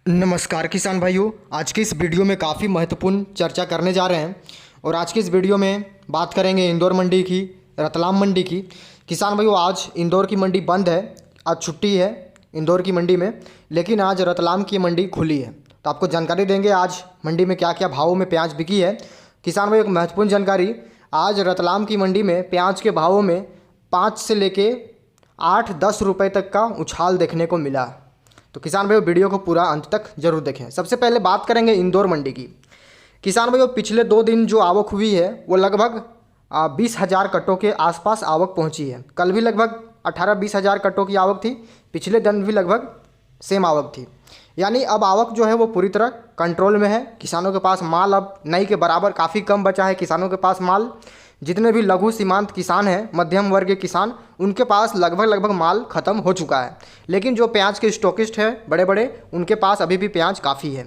नमस्कार किसान भाइयों। आज की इस वीडियो में काफ़ी महत्वपूर्ण चर्चा करने जा रहे हैं और आज की इस वीडियो में बात करेंगे इंदौर मंडी की, रतलाम मंडी की। किसान भाइयों, आज इंदौर की मंडी बंद है, आज छुट्टी है इंदौर की मंडी में, लेकिन आज रतलाम की मंडी खुली है। तो आपको जानकारी देंगे आज मंडी में क्या क्या भावों में प्याज बिकी है। किसान भाइयों, एक महत्वपूर्ण जानकारी, आज रतलाम की मंडी में प्याज के भावों में 5 से लेके 8-10 रुपये तक का उछाल देखने को मिला। तो किसान भाइयों, वीडियो को पूरा अंत तक जरूर देखें। सबसे पहले बात करेंगे इंदौर मंडी की। किसान भाइयों, पिछले 2 दिन जो आवक हुई है वो लगभग 20,000 कट्टों के आसपास आवक पहुंची है। कल भी लगभग 18-20 हज़ार कट्टों की आवक थी, पिछले दिन भी लगभग सेम आवक थी। यानी अब आवक जो है वो पूरी तरह कंट्रोल में है। किसानों के पास माल अब नई के बराबर काफ़ी कम बचा है। किसानों के पास माल, जितने भी लघु सीमांत किसान हैं, मध्यम वर्ग के किसान, उनके पास लगभग माल ख़त्म हो चुका है। लेकिन जो प्याज के स्टॉकिस्ट हैं बड़े बड़े, उनके पास अभी भी प्याज काफ़ी है,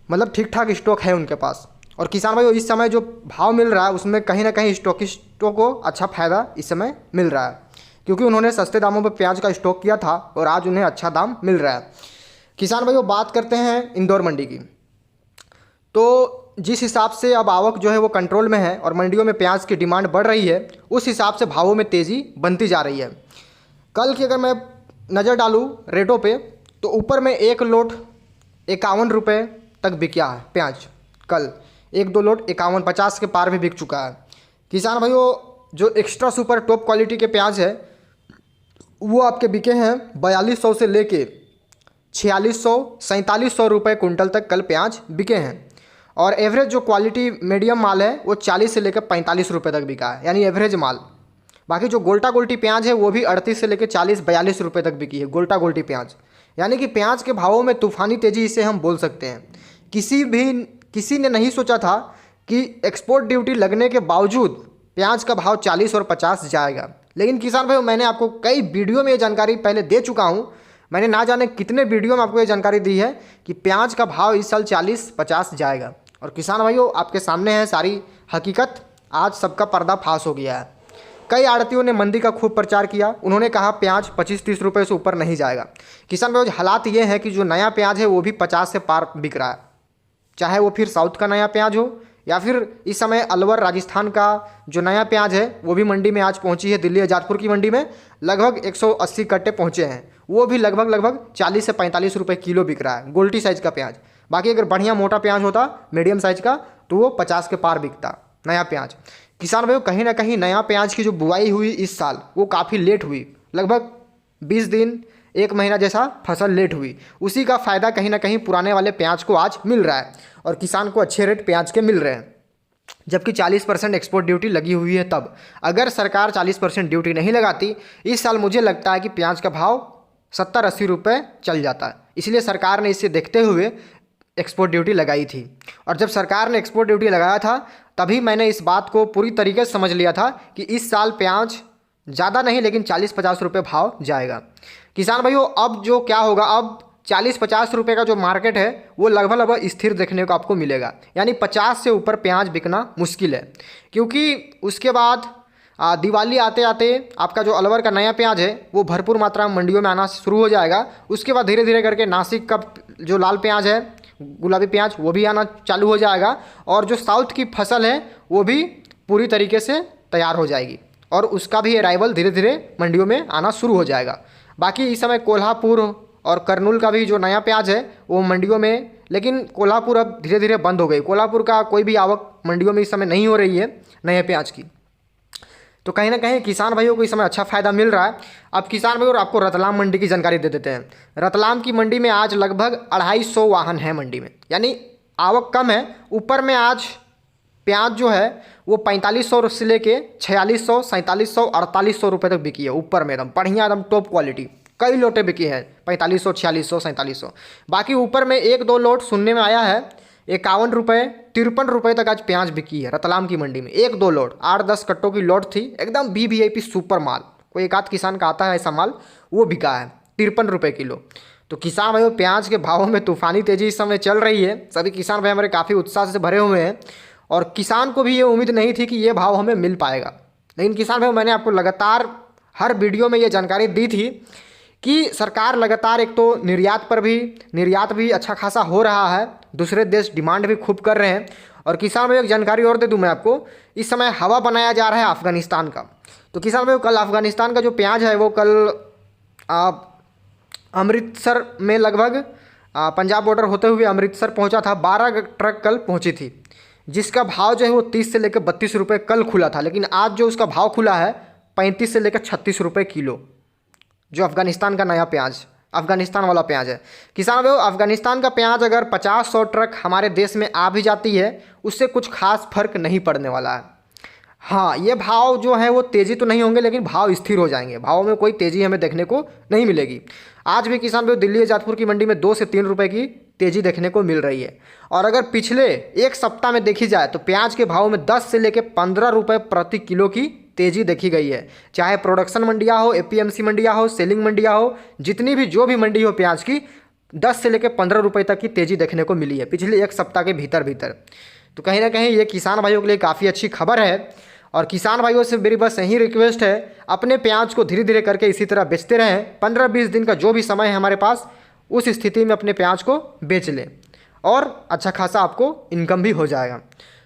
मतलब ठीक ठाक स्टॉक है उनके पास। और किसान भाइयों, इस समय जो भाव मिल रहा है उसमें कहीं ना कहीं स्टॉकिस्टों को अच्छा फ़ायदा इस समय मिल रहा है, क्योंकि उन्होंने सस्ते दामों पर प्याज का स्टॉक किया था और आज उन्हें अच्छा दाम मिल रहा है। किसान भाइयों, बात करते हैं इंदौर मंडी की। तो जिस हिसाब से अब आवक जो है वो कंट्रोल में है और मंडियों में प्याज की डिमांड बढ़ रही है, उस हिसाब से भावों में तेज़ी बनती जा रही है। कल की अगर मैं नज़र डालूँ रेटों पे, तो ऊपर में एक लोट 51 रुपये तक बिका है प्याज। कल 1-2 लोट 51-50 के पार भी बिक चुका है। किसान भाइयों, जो एक्स्ट्रा सुपर टॉप क्वालिटी के प्याज है वो आपके बिके हैं 4200 से लेके 4600-4700 रुपये कुंटल तक कल प्याज बिके हैं। और एवरेज जो क्वालिटी मीडियम माल है वो 40 से लेकर 45 रुपये तक बिका है, यानी एवरेज माल। बाकी जो गोल्टा गोल्टी प्याज है वो भी 38 से लेकर 40-42 रुपये तक बिकी है, गोल्टा गोल्टी प्याज। यानी कि प्याज के भावों में तूफानी तेज़ी इसे हम बोल सकते हैं। किसी ने नहीं सोचा था कि एक्सपोर्ट ड्यूटी लगने के बावजूद प्याज का भाव 40 और 50 जाएगा। लेकिन किसान भाई, मैंने आपको कई वीडियो में ये जानकारी पहले दे चुका हूँ। मैंने ना जाने कितने वीडियो में आपको ये जानकारी दी है कि प्याज का भाव इस साल 40-50 जाएगा। और किसान भाइयों, आपके सामने है सारी हकीकत, आज सबका पर्दाफाश हो गया है। कई आड़तियों ने मंदी का खूब प्रचार किया, उन्होंने कहा प्याज 25-30 रुपये से ऊपर नहीं जाएगा। किसान भाइयों, हालात ये है कि जो नया प्याज है वो भी 50 से पार बिक रहा है, चाहे वो फिर साउथ का नया प्याज हो या फिर इस समय अलवर राजस्थान का जो नया प्याज है वो भी मंडी में आज पहुंची है। दिल्ली आजादपुर की मंडी में लगभग 180 कट्टे पहुंचे हैं, वो भी लगभग 40 से 45 रुपये किलो बिक रहा है, गोल्टी साइज़ का प्याज। बाकी अगर बढ़िया मोटा प्याज होता मीडियम साइज़ का तो वो 50 के पार बिकता नया प्याज। किसान भाइयों, कहीं ना कहीं नया प्याज की जो बुआई हुई इस साल वो काफ़ी लेट हुई, लगभग 20 दिन 1 महीना जैसा फसल लेट हुई। उसी का फ़ायदा कहीं ना कहीं पुराने वाले प्याज को आज मिल रहा है और किसान को अच्छे रेट प्याज के मिल रहे हैं। जबकि 40% एक्सपोर्ट ड्यूटी लगी हुई है। तब अगर सरकार 40% ड्यूटी नहीं लगाती, इस साल मुझे लगता है कि प्याज का भाव 70-80 रुपये चल जाता है। इसलिए सरकार ने इसे देखते हुए एक्सपोर्ट ड्यूटी लगाई थी। और जब सरकार ने एक्सपोर्ट ड्यूटी लगाया था तभी मैंने इस बात को पूरी तरीके से समझ लिया था कि इस साल प्याज ज़्यादा नहीं लेकिन 40-50 रुपये भाव जाएगा। किसान भाइयों, अब जो क्या होगा, अब 40-50 रुपये का जो मार्केट है वो लगभग स्थिर देखने को आपको मिलेगा। यानी 50 से ऊपर प्याज बिकना मुश्किल है, क्योंकि उसके बाद दिवाली आते आते आपका जो अलवर का नया प्याज है वो भरपूर मात्रा में मंडियों में आना शुरू हो जाएगा। उसके बाद धीरे धीरे करके नासिक का जो लाल प्याज है, गुलाबी प्याज, वो भी आना चालू हो जाएगा और जो साउथ की फसल है वो भी पूरी तरीके से तैयार हो जाएगी और उसका भी अराइवल धीरे धीरे मंडियों में आना शुरू हो जाएगा। बाकी इस समय कोल्हापुर और करनूल का भी जो नया प्याज है वो मंडियों में, लेकिन कोल्हापुर अब धीरे धीरे बंद हो गई। कोल्हापुर का कोई भी आवक मंडियों में इस समय नहीं हो रही है नए प्याज की। तो कहीं ना कहीं किसान भाइयों को इस समय अच्छा फ़ायदा मिल रहा है। अब किसान भाइयों, आपको रतलाम मंडी की जानकारी दे देते हैं। रतलाम की मंडी में आज लगभग 250 वाहन है मंडी में, यानी आवक कम है। ऊपर में आज प्याज जो है वो 4500 से लेके 4600, 4700, 4800 रुपये तक बिकी है। ऊपर में एकदम बढ़िया, एकदम टॉप क्वालिटी कई लोटे बिकी है, 4500, 4600, 4700। बाकी ऊपर में 1-2 लोट सुनने में आया है 51 रुपये, 53 रुपये तक आज प्याज बिकी है रतलाम की मंडी में। 1-2 लोट, 8-10 कट्टों की लोट थी, एकदम वीवीआईपी सुपर माल। कोई एक आध किसान का आता है ऐसा माल, वो बिका है 53 रुपये किलो। तो किसान भाइयों, प्याज के भावों में तूफानी तेज़ी इस समय चल रही है। सभी किसान भाई हमारे काफ़ी उत्साह से भरे हुए हैं और किसान को भी ये उम्मीद नहीं थी कि ये भाव हमें मिल पाएगा। लेकिन किसान भाई, मैंने आपको लगातार हर वीडियो में ये जानकारी दी थी कि सरकार लगातार एक तो निर्यात भी अच्छा खासा हो रहा है, दूसरे देश डिमांड भी खूब कर रहे हैं। और किसान भाई एक जानकारी और दे दूं मैं आपको, इस समय हवा बनाया जा रहा है अफगानिस्तान का। तो किसान भाई कल अफगानिस्तान का जो प्याज है वो कल अमृतसर में लगभग पंजाब बॉर्डर होते हुए अमृतसर पहुंचा था। 12 ट्रक कल पहुंची थी, जिसका भाव जो है वो 30 से लेकर 32 रुपये कल खुला था। लेकिन आज जो उसका भाव खुला है 35 से लेकर 36 रुपये किलो, जो अफगानिस्तान का नया प्याज, अफगानिस्तान वाला प्याज है। किसान भाइयों अफगानिस्तान का प्याज अगर 50-100 ट्रक हमारे देश में आ भी जाती है, उससे कुछ खास फर्क नहीं पड़ने वाला है। हाँ, ये भाव जो है वो तेज़ी तो नहीं होंगे, लेकिन भाव स्थिर हो जाएंगे, भाव में कोई तेज़ी हमें देखने को नहीं मिलेगी। आज भी किसान भाइयों दिल्ली जाजपुर की मंडी में 2 से 3 रुपये की तेज़ी देखने को मिल रही है। और अगर पिछले एक सप्ताह में देखी जाए तो प्याज के भाव में 10 से लेकर 15 रुपये प्रति किलो की तेज़ी देखी गई है। चाहे प्रोडक्शन मंडियाँ हो, एपीएमसी मंडियाँ हो, सेलिंग मंडियाँ हो, जितनी भी जो भी मंडी हो प्याज की, 10 से लेकर 15 रुपये तक की तेज़ी देखने को मिली है पिछले एक सप्ताह के भीतर। तो कहीं ना कहीं ये किसान भाइयों के लिए काफ़ी अच्छी खबर है। और किसान भाइयों से मेरी बस यही रिक्वेस्ट है, अपने प्याज को धीरे धीरे करके इसी तरह बेचते रहें। 15-20 दिन का जो भी समय है हमारे पास, उस स्थिति में अपने प्याज को बेच लें और अच्छा खासा आपको इनकम भी हो जाएगा।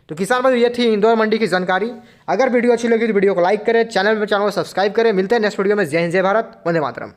तो किसान भाई ये थी इंदौर मंडी की जानकारी। अगर वीडियो अच्छी लगी तो वीडियो को लाइक करें, चैनल को सब्सक्राइब करें। मिलते हैं नेक्स्ट वीडियो में। जय हिंद, जय भारत, वंदे मातरम।